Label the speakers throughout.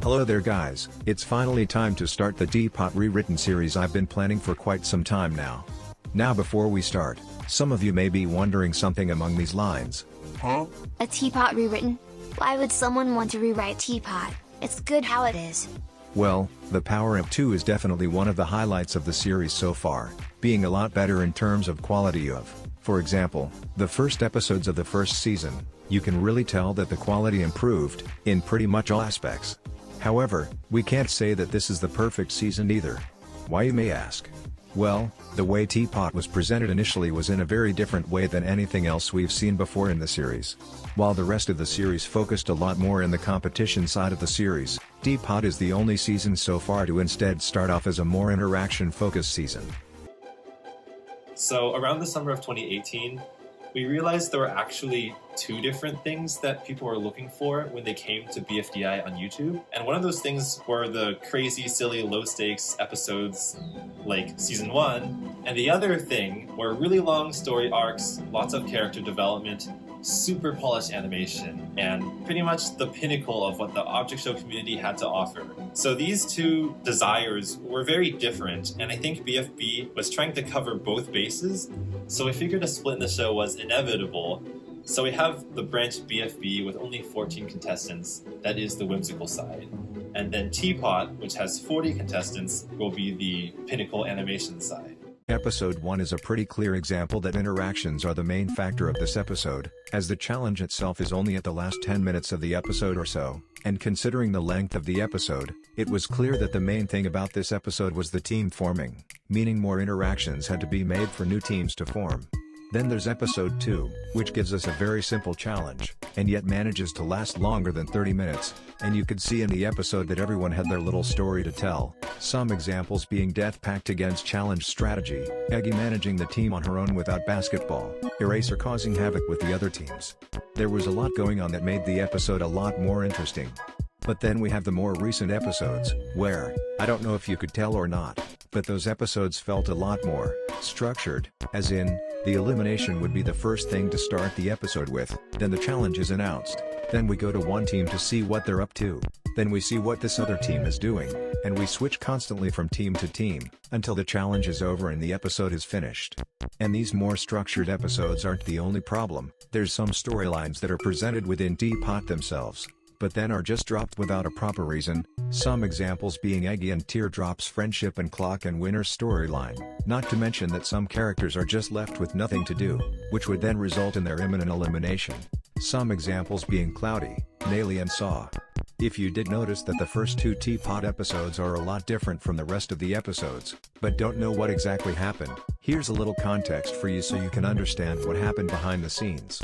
Speaker 1: Hello there guys, it's finally time to start the TPOT Rewritten series I've been planning for quite some time now. Now before we start, some of you may be wondering something among these lines.
Speaker 2: Huh? A TPOT Rewritten? Why would someone want to rewrite TPOT? It's good how it is.
Speaker 1: Well, the power of 2 is definitely one of the highlights of the series so far, being a lot better in terms of quality of, for example, the first episodes of the first season. You can really tell that the quality improved, in pretty much all aspects. However, we can't say that this is the perfect season either. Why, you may ask? Well, the way TPOT was presented initially was in a very different way than anything else we've seen before in the series. While the rest of the series focused a lot more in the competition side of the series, TPOT is the only season so far to instead start off as a more interaction-focused season.
Speaker 3: So around the summer of 2018, we realized there were actually 2 different things that people were looking for when they came to BFDI on YouTube. And one of those things were the crazy, silly, low-stakes episodes like Season 1. And the other thing were really long story arcs, lots of character development, super polished animation, and pretty much the pinnacle of what the object show community had to offer. So these 2 desires were very different, and I think BFB was trying to cover both bases, so we figured a split in the show was inevitable. So we have the branch BFB with only 14 contestants, that is the whimsical side. And then TPOT, which has 40 contestants, will be the pinnacle animation side.
Speaker 1: Episode 1 is a pretty clear example that interactions are the main factor of this episode, as the challenge itself is only at the last 10 minutes of the episode or so, and considering the length of the episode, it was clear that the main thing about this episode was the team forming, meaning more interactions had to be made for new teams to form. Then there's episode 2, which gives us a very simple challenge, and yet manages to last longer than 30 minutes, and you could see in the episode that everyone had their little story to tell, some examples being Death Pact against challenge strategy, Eggy managing the team on her own without basketball, Eraser causing havoc with the other teams. There was a lot going on that made the episode a lot more interesting. But then we have the more recent episodes, where, I don't know if you could tell or not, but those episodes felt a lot more structured, as in, the elimination would be the first thing to start the episode with, then the challenge is announced, then we go to one team to see what they're up to, then we see what this other team is doing, and we switch constantly from team to team, until the challenge is over and the episode is finished. And these more structured episodes aren't the only problem, there's some storylines that are presented within TPOT themselves, but then are just dropped without a proper reason, some examples being Eggy and Teardrop's friendship and Clock and Winner's storyline, not to mention that some characters are just left with nothing to do, which would then result in their imminent elimination. Some examples being Cloudy, Nayli and Saw. If you did notice that the first 2 TPOT episodes are a lot different from the rest of the episodes, but don't know what exactly happened, here's a little context for you so you can understand what happened behind the scenes.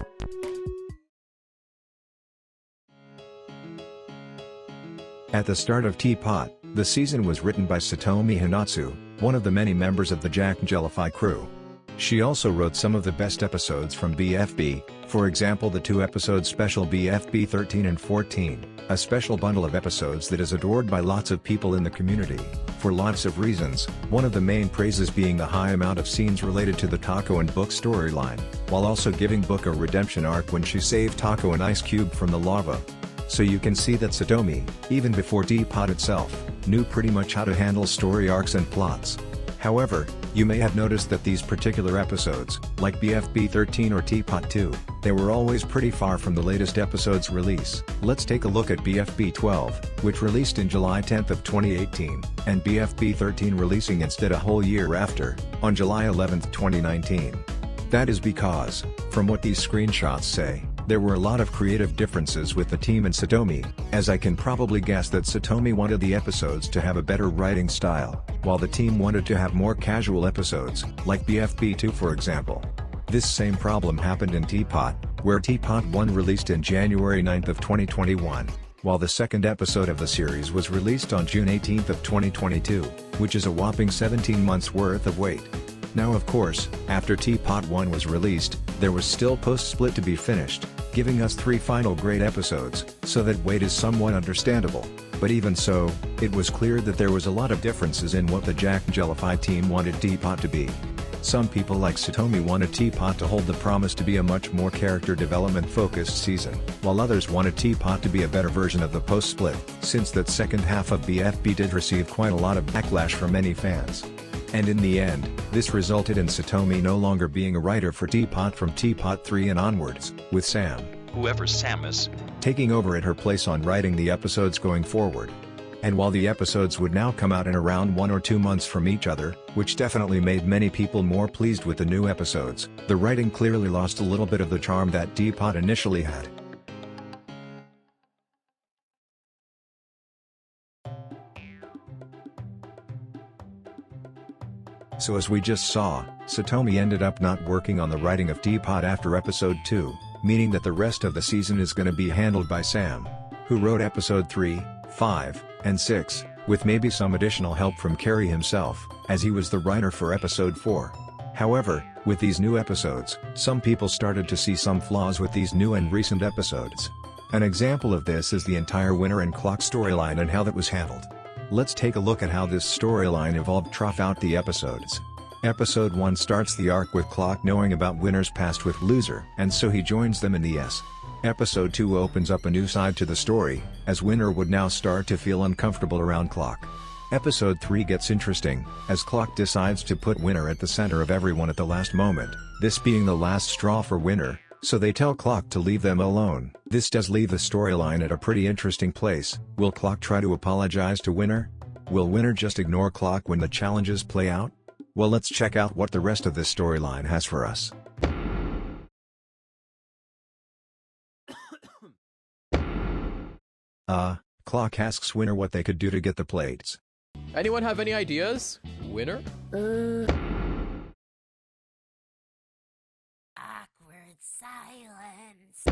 Speaker 1: At the start of TPOT, the season was written by Satomi Hinatsu, one of the many members of the Jack Jellify crew. She also wrote some of the best episodes from BFB, for example the 2 episodes special BFB 13 and 14, a special bundle of episodes that is adored by lots of people in the community, for lots of reasons, one of the main praises being the high amount of scenes related to the Taco and Book storyline, while also giving Book a redemption arc when she saved Taco and Ice Cube from the lava. So you can see that Satomi, even before TPOT itself, knew pretty much how to handle story arcs and plots. However, you may have noticed that these particular episodes, like BFB 13 or TPOT 2, they were always pretty far from the latest episode's release. Let's take a look at BFB 12, which released in July 10th of 2018, and BFB 13 releasing instead a whole year after, on July 11th 2019. That is because, from what these screenshots say, there were a lot of creative differences with the team and Satomi, as I can probably guess that Satomi wanted the episodes to have a better writing style, while the team wanted to have more casual episodes, like BFB 2 for example. This same problem happened in TPOT, where TPOT 1 released in January 9th of 2021, while the second episode of the series was released on June 18th of 2022, which is a whopping 17 months worth of wait. Now of course, after TPOT 1 was released, there was still post-split to be finished, giving us 3 final great episodes, so that wait is somewhat understandable. But even so, it was clear that there was a lot of differences in what the Jack Jellify team wanted TPOT to be. Some people like Satomi wanted Teapot to hold the promise to be a much more character development focused season, while others wanted Teapot to be a better version of the post-split, since that second half of BFB did receive quite a lot of backlash from many fans. And in the end, this resulted in Satomi no longer being a writer for Teapot from Teapot 3 and onwards, with Sam,
Speaker 4: whoever Sam is,
Speaker 1: taking over at her place on writing the episodes going forward. And while the episodes would now come out in around 1 or 2 months from each other, which definitely made many people more pleased with the new episodes, the writing clearly lost a little bit of the charm that Teapot initially had. So as we just saw, Satomi ended up not working on the writing of Teapot after episode 2, meaning that the rest of the season is gonna be handled by Sam, who wrote episode 3, 5, and 6, with maybe some additional help from Carey himself, as he was the writer for episode 4. However, with these new episodes, some people started to see some flaws with these new and recent episodes. An example of this is the entire Winner and Clock storyline and how that was handled. Let's take a look at how this storyline evolved throughout the episodes. Episode 1 starts the arc with Clock knowing about Winner's past with Loser, and so he joins them in the S. Episode 2 opens up a new side to the story, as Winner would now start to feel uncomfortable around Clock. Episode 3 gets interesting, as Clock decides to put Winner at the center of everyone at the last moment, this being the last straw for Winner, so they tell Clock to leave them alone. This does leave the storyline at a pretty interesting place. Will Clock try to apologize to Winner? Will Winner just ignore Clock when the challenges play out? Well, let's check out what the rest of this storyline has for us. Clock asks Winner what they could do to get the plates.
Speaker 5: Anyone have any ideas? Winner?
Speaker 2: Awkward silence.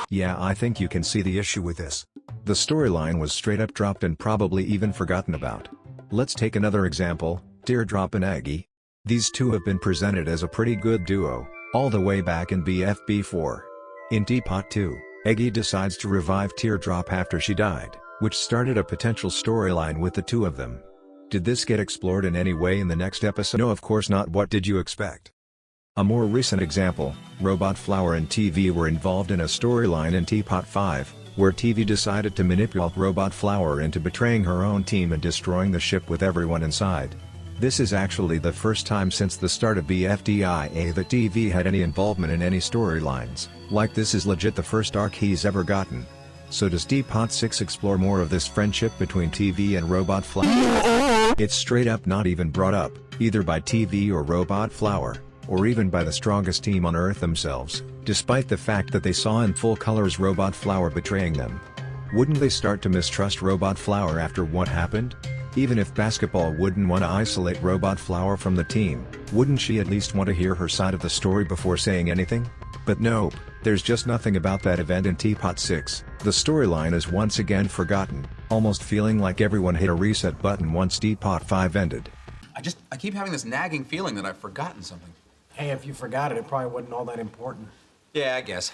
Speaker 1: Yeah, I think you can see the issue with this. The storyline was straight up dropped and probably even forgotten about. Let's take another example, Teardrop and Aggie. These two have been presented as a pretty good duo, all the way back in BFB 4. In Teapot 2, Aggie decides to revive Teardrop after she died, which started a potential storyline with the two of them. Did this get explored in any way in the next episode? No, of course not. What did you expect? A more recent example, Robot Flower and TV were involved in a storyline in Teapot 5, where TV decided to manipulate Robot Flower into betraying her own team and destroying the ship with everyone inside. This is actually the first time since the start of BFDI that TV had any involvement in any storylines, like this is legit the first arc he's ever gotten. So does Teapot 6 explore more of this friendship between TV and Robot Flower? It's straight up not even brought up, either by TV or Robot Flower, or even by the strongest team on Earth themselves, despite the fact that they saw in full colors Robot Flower betraying them. Wouldn't they start to mistrust Robot Flower after what happened? Even if Basketball wouldn't want to isolate Robot Flower from the team, wouldn't she at least want to hear her side of the story before saying anything? But nope, there's just nothing about that event in Teapot 6, the storyline is once again forgotten, almost feeling like everyone hit a reset button once Teapot 5 ended.
Speaker 6: I keep having this nagging feeling that I've forgotten something.
Speaker 7: Hey, if you forgot it, it probably wasn't all that important.
Speaker 6: Yeah, I guess.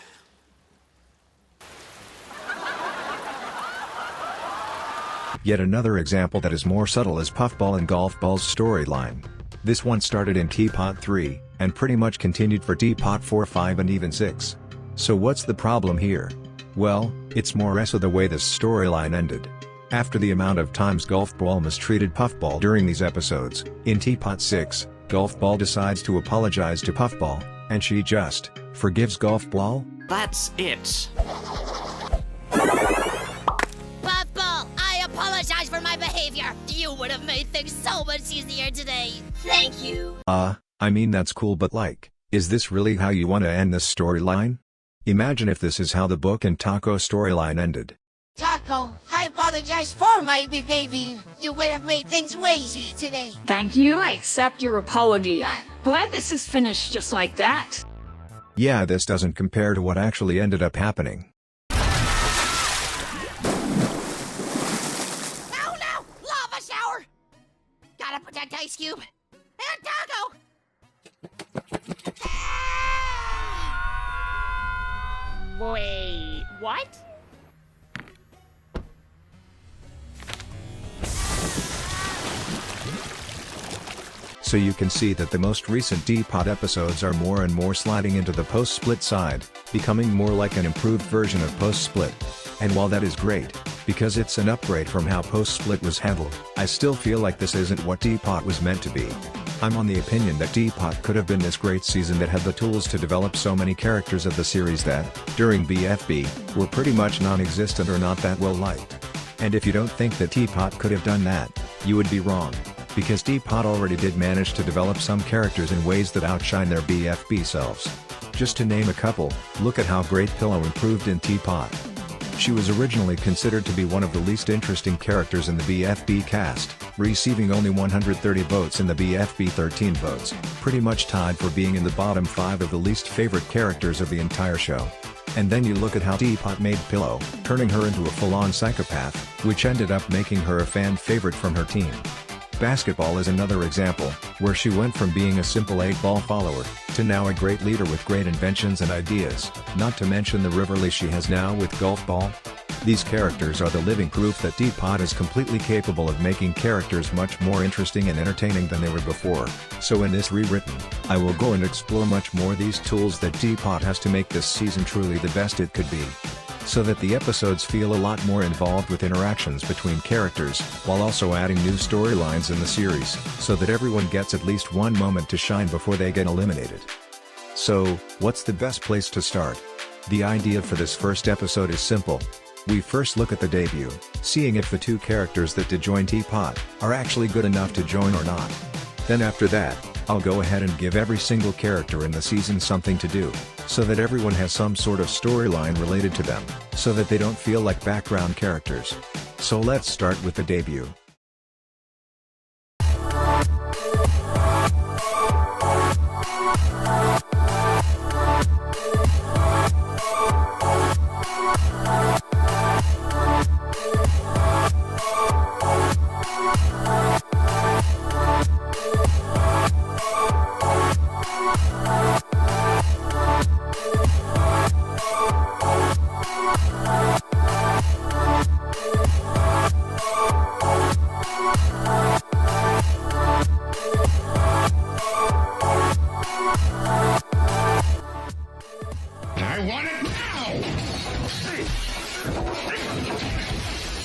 Speaker 1: Yet another example that is more subtle is Puffball and Golf Ball's storyline. This one started in Teapot 3, and pretty much continued for Teapot 4, 5 and even 6. So what's the problem here? Well, it's moreso the way this storyline ended. After the amount of times Golf Ball mistreated Puffball during these episodes, in Teapot 6, Golf Ball decides to apologize to Puffball, and she just forgives Golf Ball?
Speaker 4: that's it.
Speaker 8: Puffball, I apologize for my behavior. You would have made things so much easier today. Thank you.
Speaker 1: I mean that's cool, but like, is this really how you want to end this storyline? Imagine if this is how the Book and Taco storyline ended.
Speaker 8: Taco, I apologize for my behavior. You would have made things way easier today.
Speaker 9: Thank you, I accept your apology. I'm glad this is finished just like that.
Speaker 1: Yeah, this doesn't compare to what actually ended up happening.
Speaker 8: No, lava shower. Gotta protect Ice Cube. And Taco.
Speaker 9: Wait, what?
Speaker 1: So you can see that the most recent TPOT episodes are more and more sliding into the post-split side, becoming more like an improved version of post-split. And while that is great, because it's an upgrade from how post-split was handled, I still feel like this isn't what TPOT was meant to be. I'm on the opinion that TPOT could have been this great season that had the tools to develop so many characters of the series that, during BFB, were pretty much non-existent or not that well liked. And if you don't think that TPOT could have done that, you would be wrong. Because TPOT already did manage to develop some characters in ways that outshine their BFB selves. Just to name a couple, look at how great Pillow improved in TPOT. She was originally considered to be one of the least interesting characters in the BFB cast, receiving only 130 votes in the BFB 13 votes, pretty much tied for being in the bottom 5 of the least favorite characters of the entire show. And then you look at how TPOT made Pillow, turning her into a full-on psychopath, which ended up making her a fan favorite from her team. Basketball is another example, where she went from being a simple 8-ball follower, to now a great leader with great inventions and ideas, not to mention the rivalry she has now with golf ball. These characters are the living proof that TPOT is completely capable of making characters much more interesting and entertaining than they were before. So in this rewritten, I will go and explore much more these tools that TPOT has to make this season truly the best it could be. So that the episodes feel a lot more involved with interactions between characters, while also adding new storylines in the series, so that everyone gets at least one moment to shine before they get eliminated. So, what's the best place to start? The idea for this first episode is simple. We first look at the debut, seeing if the two characters that did join TPOT are actually good enough to join or not. Then after that, I'll go ahead and give every single character in the season something to do, so that everyone has some sort of storyline related to them, so that they don't feel like background characters. So let's start with the debut.